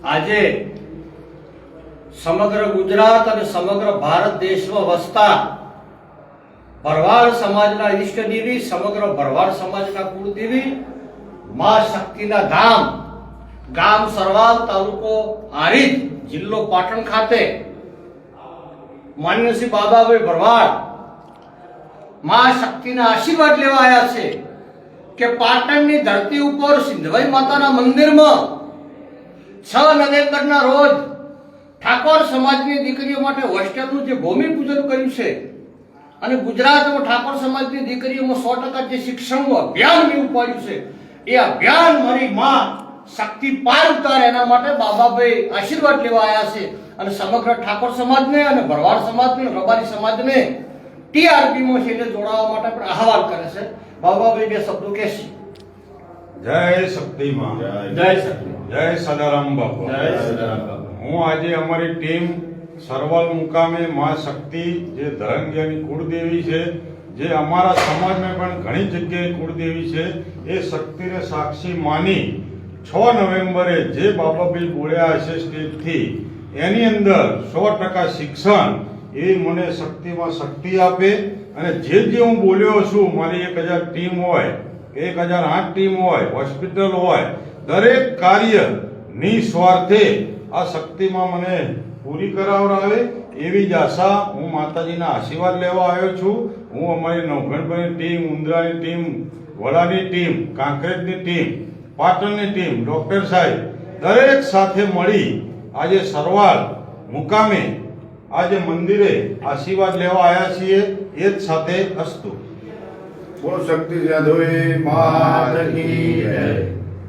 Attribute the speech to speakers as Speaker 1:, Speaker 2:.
Speaker 1: આજે સમગ્ર ગુજરાત અને સમગ્ર ભારત દેશમાં વસતા ભરવાડ સમાજના ઈષ્ટદેવી, સમગ્ર ભરવાડ સમાજના કુળદેવી મા શક્તિના ધામ ગામ સરવાલ, તાલુકો આરીજ, જિલ્લો પાટણ ખાતે માનનીય શ્રી બાબાભાઈ ભરવાડ મા શક્તિના આશીર્વાદ લેવા આવ્યા છે કે પાટણની ધરતી ઉપર સિંધવાઈ માતાના મંદિરમાં 6 નવેમ્બરના રોજ ઠાકોર સમાજની દીકરીઓ માટે હોસ્ટેલનું જે ભૂમિપૂજન કર્યું છે અને ગુજરાતમાં ઠાકોર સમાજની દીકરીઓમાં 100% જે શિક્ષણનું અભિયાન મેં ઉપાડ્યું છે, એ અભિયાન મારી માં શક્તિ પાર ઉતારે એના માટે બાબાભાઈ આશીર્વાદ લેવા આવ્યા છે અને સમગ્ર ઠાકોર સમાજને અને ભરવાડ સમાજને, રબારી સમાજને ટીઆરપીમાં છે જોડાવા માટે પણ આહવાન કરે છે. બાબાભાઈ બે શબ્દો કહેશે.
Speaker 2: જય શક્તિ માં,
Speaker 1: જય શક્તિ,
Speaker 2: જય સદારામ બાપા,
Speaker 1: જય સદારામ બાપા.
Speaker 2: હું આજે અમારી ટીમ સરવાલ મુકામે માં શક્તિ જે ધરંગિયાની કુળદેવી છે, જે અમારા સમાજમાં પણ ઘણી જગ્યાએ કુળદેવી છે, એ શક્તિને સાક્ષી માની 6 નવેમ્બરે જે બાબાભાઈ બોલ્યા હશે સ્ટેજથી, એની અંદર 100% શિક્ષણ એ મને શક્તિમાં શક્તિ આપે અને જે હું બોલ્યો છું, મારી 1000 ટીમ હોય, 1008 ટીમ હોય, હોસ્પિટલ હોય, દરેક કાર્ય નિસ્વાર્થે આ શક્તિમાં મને પૂરી કરાવડાવે એવી જ આશા હું માતાજીના આશીર્વાદ લેવા આવ્યો છું. હું અમારી નવઘણપુરની ટીમ, ઉંદરાની ટીમ, વડાની ટીમ, કાંકરેજની ટીમ, પાટણની ટીમ, ડોક્ટર સાહેબ દરેક સાથે મળી આજે સરવાલ મુકામે આજે મંદિરે આશીર્વાદ લેવા આવ્યા છીએ. એ જ સાથે અસ્તુ.
Speaker 3: બોલ શક્તિ જાદવે માત કી જય.